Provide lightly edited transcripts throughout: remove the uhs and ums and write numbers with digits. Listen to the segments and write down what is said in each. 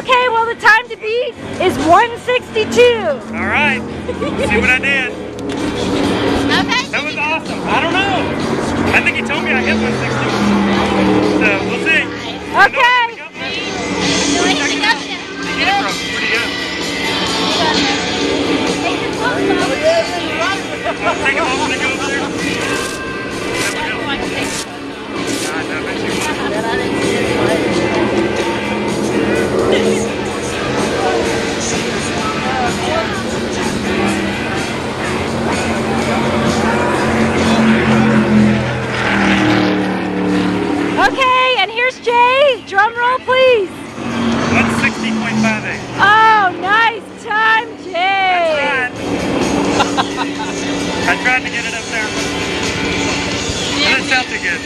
Okay, well the time to beat is 162. All right, see what I did. That was awesome. I don't know. I think he told me I hit 160. So we'll see. Okay. Pretty good. Take him off when I go up there. Okay, and here's Jay. Drum roll, please. 160.58. Oh, nice time, Jay. I tried to get it up there. It didn't sound too good.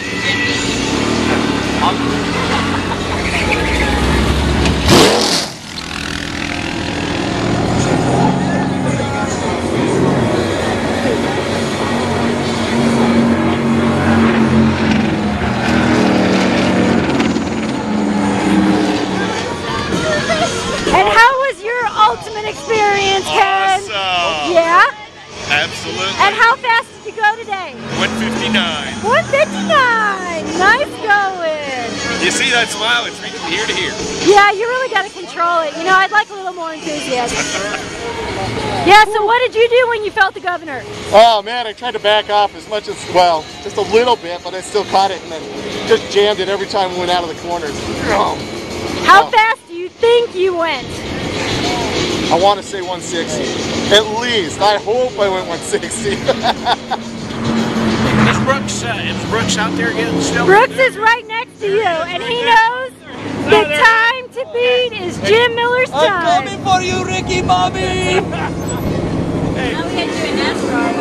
And how was your ultimate experience, Ken? Awesome. Yeah? Absolutely. And how fast did you go today? 159. 159. Nice going. You see that smile? It's reaching ear to ear. Yeah, you really got to control it. You know, I'd like a little more enthusiasm. Yeah, so what did you do when you felt the governor? Oh man, I tried to back off as much as, well, just a little bit, but I still caught it and then just jammed it every time we went out of the corners. How fast do you think you went? I want to say 160. At least. I hope I went 160. Is Brooks out there again still? Brooks is right next to you, and he knows the time to beat is Jim Miller's time. I'm coming for you, Ricky Bobby! Hey. Now we had to do a NASCAR.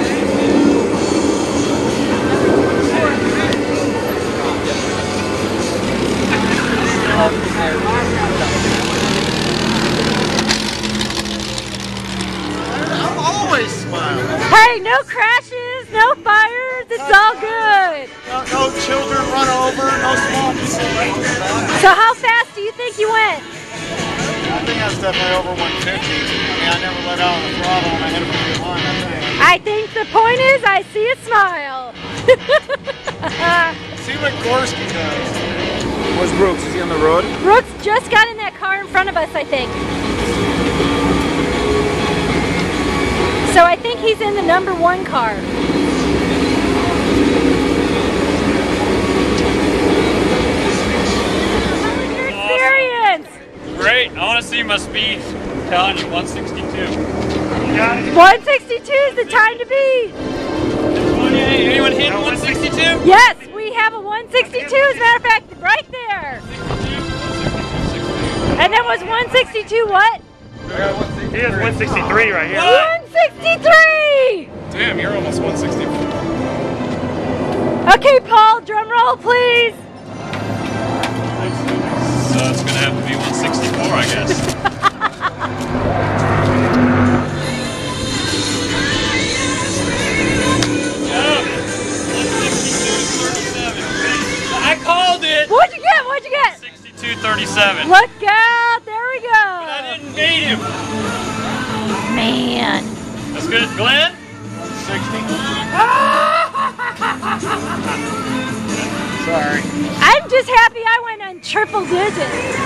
I'm always smiling. Hey, no crashes, no fires, it's all good. No children run over, no small people. So how fast do you think you went? I think I was definitely over 150. I mean, I never let out on the throttle and I hit him from behind, I think. I think the point is I see a smile. See what Gorski does. Where's Brooks? Is he on the road? Brooks just got in that car in front of us, I think. So I think he's in the #1 car. How was your experience? Great. I want to see my speed. I'm telling you, 162. You got it? 162 is the time to beat. Anyone hit 162? Yes, we have a 162 as a matter of fact, right there. And then was 162 what? He has 163 right here. 163! Damn, you're almost 160. Okay, Paul, drum roll, please. So it's going to have to be 164, I guess. I called it! What'd you get? What'd you get? 62.37. Look out, there we go. But I didn't beat him. Man. That's good. Glenn? 60. Sorry. I'm just happy I went on triple digits.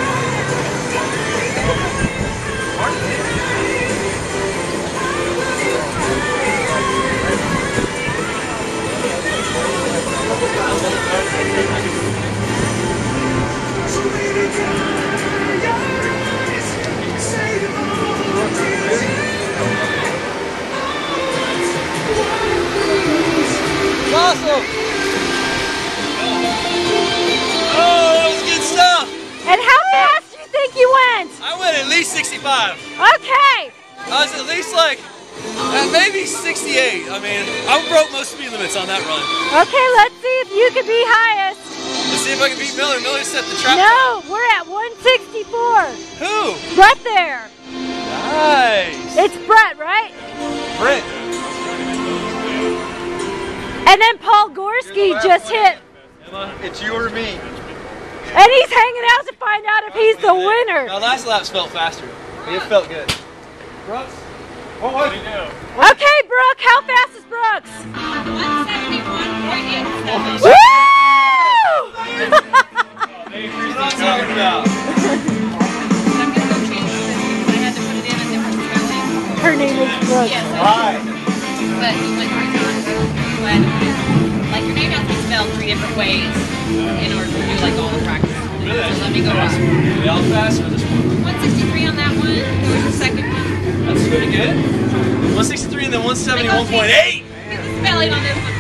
Awesome! Oh, that was good stuff! And how fast do you think you went? I went at least 65. Okay. I was at least like, maybe 68. I mean, I broke most speed limits on that run. Okay, let's see if you can be highest. Let's see if I can beat Miller. Miller set the trap. No, we're at 164. Who? Brett there. Nice. It's Brett, right? Brett. And then Paul Gorski just hit. It's you or me. And he's hanging out to find out if he's the winner. Now last laps felt faster. It felt good. Brooks? What do you do? Okay, Brooke, how fast is Brooks? 171.87. Woo! What I'm talking about. I'm going to go change it because I had to put it in a different spelling. Her name is Brooke. Yes, Right. but you went right on. So I had to put it, like your name has to be spelled 3 different ways in order to do like all the practice. Really? So let me go up. The all fast or this one? 163 on that one. Who was your second one? That's pretty good. 163 and then 171.8. Spelling on this one